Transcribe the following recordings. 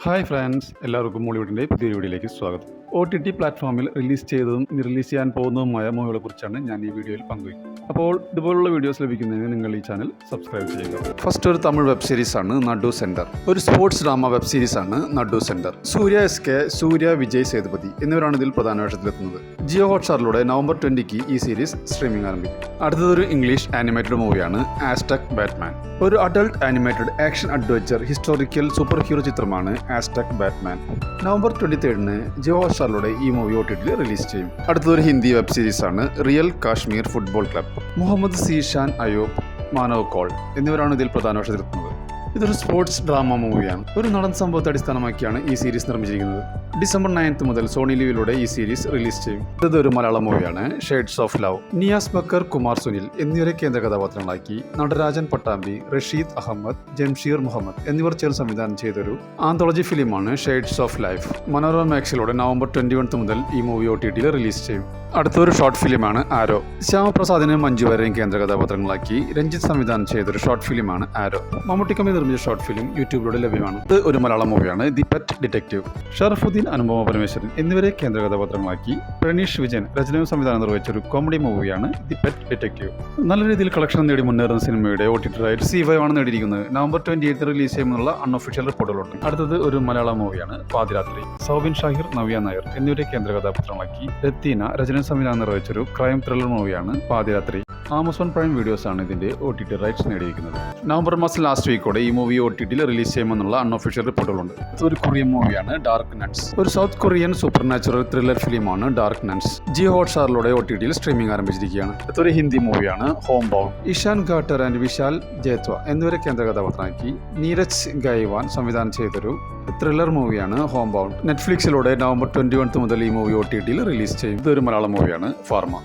Hi friends, എല്ലാവർക്കും മോളിവുഡിൻ്റെ പുതിയൊരു വീഡിയോയിലേക്ക് സ്വാഗതം. OTT പ്ലാറ്റ്ഫോമിൽ റിലീസ് ചെയ്തതും റിലീസ് ചെയ്യാൻ പോകുന്നതുമായ മൂവികളെ കുറിച്ചാണ് ഞാൻ ഈ വീഡിയോയിൽ പങ്കുവയ്ക്കുന്നത്. അപ്പോൾ ഇതുപോലുള്ള വീഡിയോസ് ലഭിക്കുന്നതിന് നിങ്ങൾ ഈ ചാനൽ സബ്സ്ക്രൈബ് ചെയ്യുക. ഫസ്റ്റ് ഒരു തമിഴ് വെബ് സീരീസാണ് നടു സെൻറ്റർ. ഒരു സ്പോർട്സ് ഡ്രാമ വെബ് സീരീസാണ് നടു സെൻറ്റർ. സൂര്യ SK, സൂര്യ വിജയ് സേതുപതി എന്നിവരാണ് ഇതിൽ പ്രധാന വേഷത്തിലെത്തുന്നത്. ജിയോ ഹോട്ട്സ്റ്റാറിലൂടെ നവംബർ 20 ഈ സീരീസ് സ്ട്രീമിംഗ് ആരംഭിക്കും. അടുത്തതൊരു ഇംഗ്ലീഷ് ആനിമേറ്റഡ് മൂവിയാണ് ആസ്ടെക് ബാറ്റ്മാൻ. ഒരു adult animated action adventure historical superhero ചിത്രമാണ് ആസ്ടെക് ബാറ്റ്മാൻ. നവംബർ 23 ജിയോ ഹോട്ട്സ്റ്റാറിലൂടെ ഈ മൂവി OTT റിലീസ് ചെയ്യും. അടുത്തൊരു ഹിന്ദി വെബ് സീരീസാണ് Real Kashmir Football Club. Mohammed Zeeshan Ayyub, Manav Kaul എന്നിവരാണ് ഇതിൽ പ്രധാന വേഷത്തിലെത്തുന്നത്. ഇതൊരു സ്പോർട്സ് ഡ്രാമ മൂവിയാണ്. ഒരു നടൻ സംഭവത്തെ അടിസ്ഥാനമാക്കിയാണ് ഈ സീരീസ് നിർമ്മിച്ചിരിക്കുന്നത്. ഡിസംബർ 9 മുതൽ സോണി ലിവിലൂടെ ഈ സീരീസ് റിലീസ് ചെയ്യും. ഇതൊരു മലയാളം മൂവിയാണ് shades of love. Niyas Backer, Kumar Sunil എന്നിവരെ കേന്ദ്ര കഥാപാത്രങ്ങളാക്കി നടരാജൻ പട്ടാമ്പി, റഷീദ് അഹമ്മദ്, ജംഷീർ മുഹമ്മദ് എന്നിവർ ചേർന്ന് സംവിധാനം ചെയ്തൊരു ആന്തോളജി ഫിലിമാണ് ഷെയ്ഡ്സ് ഓഫ് ലൈഫ്. മനോരമ മാക്സിലൂടെ നവംബർ 21 മുതൽ ഈ മൂവി OTT റിലീസ് ചെയ്യും. അടുത്തൊരു ഷോർട്ട് ഫിലിമാണ് ആരോ. ശ്യാമപ്രസാദിനെയും മഞ്ജു വാര്യരെയും കേന്ദ്ര കഥാപാത്രങ്ങളാക്കി രഞ്ജിത്ത് സംവിധാനം ചെയ്തൊരു ഷോർട്ട് ഫിലിമാണ് ആരോ. മമ്മൂട്ടിക്കമ്മി നിർമ്മിച്ച ഷോർട്ട് ഫിലിം യൂട്യൂബിലൂടെ ലഭ്യമാണ്. ഇത് ഒരു മലയാളം മൂവിയാണ് the pet detective. Sharafudheen, Anupama Parameswaran എന്നിവരെ കേന്ദ്ര കഥാപാത്രങ്ങളാക്കി പ്രണീഷ് വിജയൻ രചനയും സംവിധാനം നിർവഹിച്ച ഒരു കോമഡി മൂവിയാണ് ദി പെറ്റ് ഡിറ്റക്റ്റീവ്. നല്ല രീതിയിൽ കളക്ഷൻ നേടി മുന്നേറുന്ന സിനിമയുടെ OTT റൈറ്റ് C5 ആണ് നേടിയിരിക്കുന്നത്. നവംബർ 28 റിലീസ് ചെയ്യുമെന്നുള്ള അൺഒഫീഷ്യൽ റിപ്പോർട്ടുകളുണ്ട്. അടുത്തത് ഒരു മലയാളം മൂവിയാണ് പാതിരാത്രി. സൗബിൻ ഷാഹിർ, നവ്യ നായർ എന്നിവരെ കേന്ദ്ര കഥാപാത്രങ്ങളാക്കി രത്തീന രചന സംവിധാനം നിർവഹിച്ചൊരു ക്രൈം ത്രില്ലർ മൂവിയാണ് പാതിരാത്രി. ആമസോൺ പ്രൈം വീഡിയോസ് ആണ് ഇതിന്റെ OTT റൈറ്റ്സ് നേടിയിരിക്കുന്നത്. നവംബർ മാസം ലാസ്റ്റ് വീക്കോടെ ഈ മൂവി OTT റിലീസ് ചെയ്യുമെന്നുള്ള അൺഒഫീഷ്യൽ റിപ്പോർട്ടുകളുണ്ട്. ഒരു കൊറിയൻ മൂവിയാണ് ഡാർക്ക് നട്ട്സ്. ഒരു South Korean supernatural thriller ഫിലിമാണ് ഡാർക്ക് നട്ട്സ്. ജിയോ ഹോട്ട്സ്റ്റാറിലൂടെ OTT സ്ട്രീമിംഗ് ആരംഭിച്ചിരിക്കുകയാണ്. ഇതൊരു ഹിന്ദി മൂവിയാണ് Homebound. Ishaan Khatter and Vishal Jethwa എന്നിവരെ കേന്ദ്ര കഥാപാത്രമാക്കി നീരജ് ഗൈവാൻ സംവിധാനം ചെയ്തൊരു ത്രില്ലർ മൂവിയാണ് ഹോം ബൗണ്ട്. നെറ്റ്ഫ്ലിക്സിലൂടെ നവംബർ 21 മുതൽ ഈ മൂവി OTT റിലീസ് ചെയ്യും. ഇതൊരു മലയാളം മൂവിയാണ് ഫാർമ.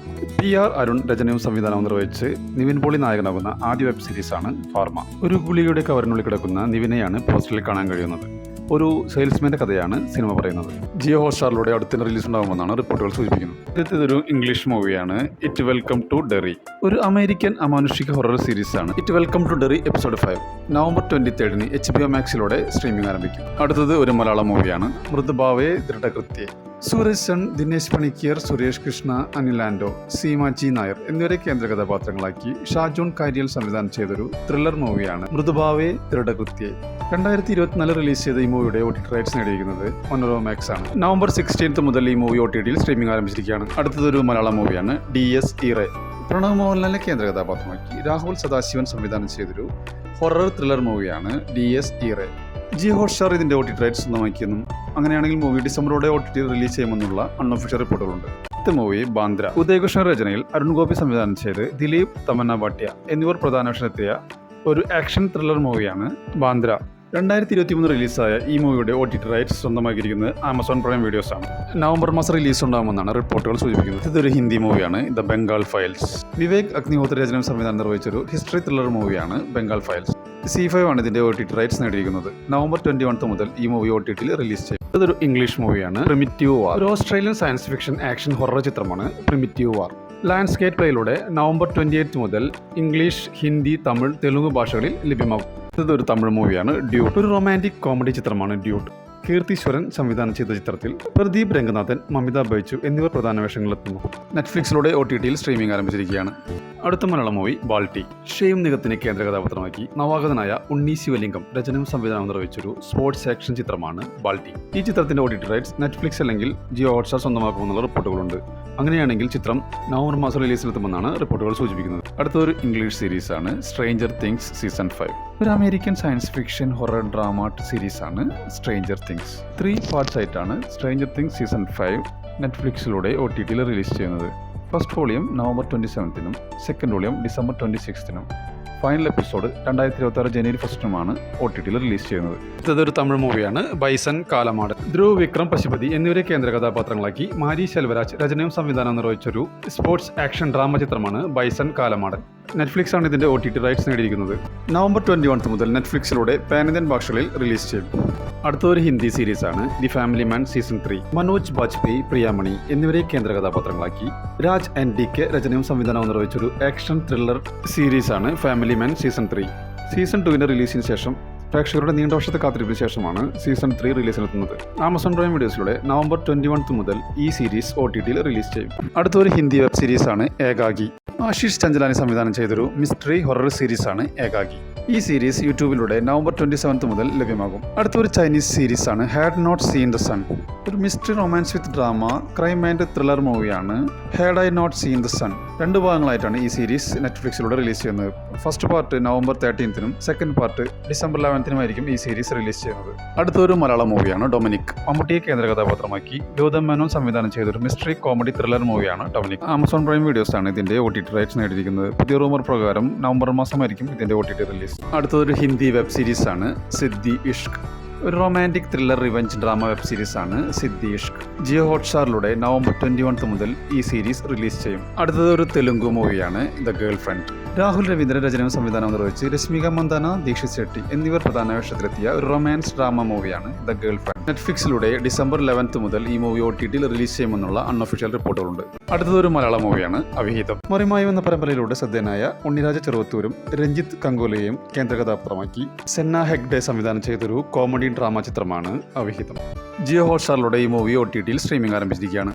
PR അരുൺ രചനയും സംവിധാനവും നിർവഹിച്ച് നിവിൻ പോളി നായകനാകുന്ന ആദ്യ വെബ് സീരീസാണ് ഫാർമ. ഒരു ഗുളികയുടെ കവറിനുള്ളിൽ കിടക്കുന്ന നിവിനെയാണ് പോസ്റ്ററിൽ കാണാൻ കഴിയുന്നത്. ഒരു സെയിൽസ്മാന്റെ കഥയാണ് സിനിമ പറയുന്നത്. ജിയോ ഹോട്ട്സ്റ്റാറിലൂടെ അടുത്ത റിലീസ് ഉണ്ടാകുമെന്നാണ് റിപ്പോർട്ടുകൾ സൂചിപ്പിക്കുന്നത്. ഇതൊരു ഇംഗ്ലീഷ് മൂവിയാണ് ഇറ്റ് വെൽക്കം ടു ഡെറി. ഒരു അമേരിക്കൻ അമാനുഷിക ഹൊറർ സീരീസാണ് it welcome to Derry episode 5. November 23 HBO മാക്സിലൂടെ സ്ട്രീമിംഗ് ആരംഭിക്കും. അടുത്തത് ഒരു മലയാളം മൂവിയാണ് മൃദുഭാവേ ദൃഢകൃത്യേ. സൂരജ് സൺ, ദിനേശ് പണിക്കർ, സുരേഷ് കൃഷ്ണ, അനിൽ ആൻഡോ, സീമാജി നായർ എന്നിവരെ കേന്ദ്ര കഥാപാത്രങ്ങളാക്കി ഷാജോൺ കാരിയൽ സംവിധാനം ചെയ്തൊരു ത്രില്ലർ മൂവിയാണ് മൃദുഭാവേ ദൃഢകൃത്യേ. 2024 റിലീസ് ചെയ്ത ഈ മൂവിയുടെ OTT റൈറ്റ്സ് നേടിയിരിക്കുന്നത് മനോരമ മാക്സ് ആണ്. നവംബർ 16 മുതൽ ഈ മൂവി OTT സ്ട്രീമിംഗ് ആരംഭിച്ചിരിക്കുകയാണ്. അടുത്തതൊരു മലയാളം മൂവിയാണ് DS ഇറേ. പ്രണവ് മോഹൻലാലിനെ കേന്ദ്ര കഥാപാത്രമാക്കി രാഹുൽ സദാശിവൻ സംവിധാനം ചെയ്തൊരു ഹൊറർ ത്രില്ലർ മൂവിയാണ് DS ഇറേ. ജിയോ ഹോട്ട്സ്റ്റാർ ഇതിന്റെ OTT റൈറ്റ്സ് സ്വന്തമാക്കിയെന്നും അങ്ങനെയാണെങ്കിൽ മൂവി ഡിസംബറോടെ OTT റിലീസ് ചെയ്യുമെന്നുള്ള അൺഒഫീഷ്യൽ റിപ്പോർട്ടുകളുണ്ട്. അടുത്ത മൂവി ബാന്ദ്ര. ഉദയകൃഷ്ണ രചനയിൽ അരുൺ ഗോപി സംവിധാനം ചെയ്ത് ദിലീപ്, തമന്ന ഭാട്ടിയ എന്നിവർ പ്രധാന വേഷത്തിലെത്തിയ ഒരു ആക്ഷൻ ത്രില്ലർ മൂവിയാണ് ബാന്ദ്ര. 2023 റിലീസായ ഈ മൂവിയുടെ OTT റൈറ്റ്സ് സ്വന്തമാക്കിയിരിക്കുന്നത് ആമസോൺ പ്രൈം വീഡിയോസ് ആണ്. നവംബർ മാസം റിലീസ് ഉണ്ടാകുമെന്നാണ് റിപ്പോർട്ടുകൾ സൂചിപ്പിക്കുന്നത്. ഇതൊരു ഹിന്ദി മൂവിയാണ് ദ ബംഗാൾ ഫയൽസ്. വിവേക് അഗ്നിഹോത്രി രചന സംവിധാനം നിർവഹിച്ചൊരു ഹിസ്റ്ററി ത്രില്ലർ മൂവിയാണ് ബംഗാൾ ഫയൽസ്. C5 ആണ് ഇതിന്റെ OTT റൈറ്റ്സ് നേടിയിരിക്കുന്നത്. നവംബർ 21 മുതൽ ഈ മൂവി OTT റിലീസ് ചെയ്യും. ഇതൊരു ഇംഗ്ലീഷ് മൂവിയാണ് പ്രിമിറ്റീവ് വാർ. ഒരു Australian science fiction action horror ചിത്രമാണ് പ്രിമിറ്റീവ് വാർ. ലാൻഡ്സ്കേപ്പ് പ്ലേയിലൂടെ നവംബർ 28 മുതൽ ഇംഗ്ലീഷ്, ഹിന്ദി, തമിഴ്, തെലുങ്ക് ഭാഷകളിൽ ലഭ്യമാകും. ഇതൊരു തമിഴ് മൂവിയാണ് ഡ്യൂട്ട്. ഒരു റൊമാൻറ്റിക് കോമഡി ചിത്രമാണ് ഡ്യൂട്ട്. കീർത്തിശ്വരൻ സംവിധാനം ചെയ്ത ചിത്രത്തിൽ പ്രദീപ് രംഗനാഥൻ, മമിത ബൈച്ചു എന്നിവർ പ്രധാന വേഷങ്ങളിലെത്തുന്നു. നെറ്റ്ഫ്ലിക്സിലൂടെ OTT സ്ട്രീമിംഗ് ആരംഭിച്ചിരിക്കുകയാണ്. അടുത്ത മലയാളം മൂവി ബാൾട്ടി. ഷെയ്ം നിഗത്തിനെ കേന്ദ്ര കഥാപാത്രമാക്കി നവാഗതനായ ഉണ്ണി ശിവലിംഗം രചനയും സംവിധാനം നിർവഹിച്ചൊരു സ്പോർട്സ് ആക്ഷൻ ചിത്രമാണ് ബാൾട്ടി. ഈ ചിത്രത്തിന്റെ OTT റൈറ്റ്സ് നെറ്റ്ഫ്ലിക്സ് അല്ലെങ്കിൽ ജിയോ ഹോട്ട്സ്റ്റാർ സ്വന്തമാക്കുമെന്നുള്ള റിപ്പോർട്ടുകളുണ്ട്. അങ്ങനെയാണെങ്കിൽ ചിത്രം നവംബർ മാസം റിലീസിലെത്തുമെന്നാണ് റിപ്പോർട്ടുകൾ സൂചിപ്പിക്കുന്നത്. അടുത്തൊരു ഇംഗ്ലീഷ് സീരീസാണ് സ്ട്രേഞ്ചർ തിങ്സ് സീസൺ 5. ഒരു American science fiction horror drama സീരീസാണ് സ്ട്രേഞ്ചർ തിങ്സ്. 3 പാർട്സ് ആയിട്ടാണ് സ്ട്രേഞ്ചർ തിങ്സ് സീസൺ 5 നെറ്റ്ഫ്ലിക്സിലൂടെ OTT റിലീസ് ചെയ്യുന്നത്. First volume November 27 second volume December 26 final episode 2026 ജനുവരി 1 OTT റിലീസ് ചെയ്യുന്നത്. ഇതൊരു തമിഴ് മൂവിയാണ് ബൈസൺ കാലമാട്. ധ്രുവ് വിക്രം പശുപതി എന്നിവരെ കേന്ദ്ര കഥാപാത്രങ്ങളാക്കി മാരി ശെൽവരാജ് രചനയും സംവിധാനം നിർവഹിച്ചൊരു സ്പോർട്സ് ആക്ഷൻ ഡ്രാമ ചിത്രമാണ് ബൈസൺ കാലമാടൻ. നെറ്റ്ഫ്ലിക്സ് ആണ് ഇതിന്റെ OTT റൈറ്റ്സ് നേടിയിരിക്കുന്നത്. നവംബർ 21 മുതൽ നെറ്റ്ഫ്ലിക്സിലൂടെ പാൻ ഇന്ത്യൻ ഭാഷകളിൽ റിലീസ് ചെയ്യും. അടുത്തൊരു ഹിന്ദി സീരീസാണ് the family man season 3. Manoj Bajpayee, Priyamani എന്നിവരെ കേന്ദ്ര കഥാപാത്രങ്ങളാക്കി രാജ് NDK രചനയും സംവിധാനവും നിർവഹിച്ചൊരു ആക്ഷൻ ത്രില്ലർ സീരീസാണ് ഫാമിലി മാൻ സീസൺ 3. സീസൺ 2 റിലീസിന് ശേഷം പ്രേക്ഷകരുടെ നീണ്ട വർഷത്തെ കാത്തിരിപ്പിന് ശേഷമാണ് സീസൺ 3 റിലീസിനെത്തുന്നത്. ആമസോൺ പ്രൈം വീഡിയോസിലൂടെ നവംബർ 21 മുതൽ ഈ സീരീസ് OTTയിൽ റിലീസ് ചെയ്യും. അടുത്തൊരു ഹിന്ദി വെബ് സീരീസാണ് ഏകാഗി. ആശിഷ് ചഞ്ചലാനി സംവിധാനം ചെയ്തൊരു മിസ്റ്ററി ഹൊറർ സീരീസാണ് ഏകാഗി. ഈ സീരീസ് യൂട്യൂബിലൂടെ നവംബർ 27 മുതൽ ലഭ്യമാകും. അടുത്തൊരു ചൈനീസ് സീരീസാണ് had not seen the sun. ഒരു mystery romance with drama crime and thriller മൂവിയാണ് had I not seen the sun. 2 ഭാഗങ്ങളായിട്ടാണ് ഈ സീരീസ് നെറ്റ്ഫ്ലിക്സിലൂടെ റിലീസ് ചെയ്യുന്നത്. First part November 13 second part December 11 ഈ സീരീസ് റിലീസ് ചെയ്യുന്നത്. അടുത്തൊരു മലയാളം മൂവിയാണ് ഡൊമിനിക്. മമ്മൂട്ടിയെ കേന്ദ്ര കഥാപാത്രമാക്കി ഗൗതം മേനോൻ സംവിധാനം ചെയ്തൊരു മിസ്റ്ററി കോമഡി ത്രില്ലർ മൂവിയാണ് ഡൊമിനിക്. ആമസോൺ പ്രൈം വീഡിയോസ് ആണ് ഇതിന്റെ OTT റൈറ്റ്സ് നേടിയിരിക്കുന്നത്. പുതിയ റൂമർ പ്രകാരം നവംബർ മാസമായിരിക്കും ഇതിന്റെ OTT റിലീസ്. അടുത്തൊരു ഹിന്ദി വെബ് സീരീസ് ആണ് സിദ്ദി ഇഷ്ക്. ഒരു romantic thriller revenge drama web series ആണ് സിദ്ദി ഇഷ്ക്. ജിയോ ഹോട്ട്സ്റ്റാറിലൂടെ നവംബർ 21 മുതൽ ഈ സീരീസ് റിലീസ് ചെയ്യും. അടുത്തത് ഒരു തെലുങ്ക് മൂവിയാണ് the girl friend. Rahul Raveendran രചനയും സംവിധാനം നിർവഹിച്ച് രശ്മിക മന്ദാന, ദീക്ഷിത് ഷെട്ടി എന്നിവർ പ്രധാന വേഷത്തിലെത്തിയ ഒരു റൊമാൻസ് ഡ്രാമ മൂവിയാണ് ദ ഗേൾ ഫ്രണ്ട്. നെറ്റ്ഫ്ലിക്സിലൂടെ ഡിസംബർ 11 മുതൽ ഈ മൂവി OTTയിൽ റിലീസ് ചെയ്യുമെന്നുള്ള അൺഒഫീഷ്യൽ റിപ്പോർട്ടുകളുണ്ട്. അടുത്തതൊരു മലയാള മൂവിയാണ് അവിഹിതം. മറിമായം എന്ന പരമ്പരയിലൂടെ ശ്രദ്ധേയനായ ഉണ്ണിരാജ ചെറുവത്തൂരും രഞ്ജിത്ത് കങ്കോലയും കേന്ദ്ര കഥാപാത്രമാക്കി സെന്ന ഹെഗ്ഡെ സംവിധാനം ചെയ്തൊരു കോമഡി ഡ്രാമ ചിത്രമാണ് അവിഹിതം. ജിയോ ഹോട്ട്സ്റ്റാറിലൂടെ ഈ മൂവി OTTയിൽ സ്ട്രീമിംഗ് ആരംഭിച്ചിരിക്കുകയാണ്.